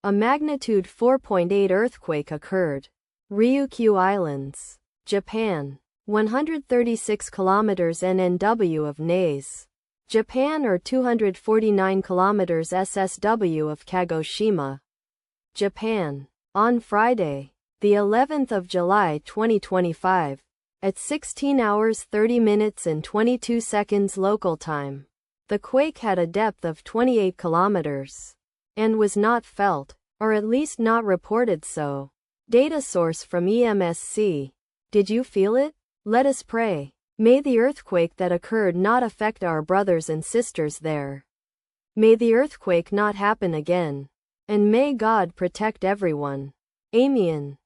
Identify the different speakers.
Speaker 1: A magnitude 4.8 earthquake occurred. Ryukyu Islands, Japan. 136 kilometers NNW of Naze, Japan, or 249 kilometers SSW of Kagoshima, Japan. On Friday, the 11th of July 2025, at 16 hours 30 minutes and 22 seconds local time, the quake had a depth of 28 kilometers and was not felt, or at least not reported so. Data source from EMSC. Did you feel it? Let us pray. May the earthquake that occurred not affect our brothers and sisters there. May the earthquake not happen again. And may God protect everyone. Amen.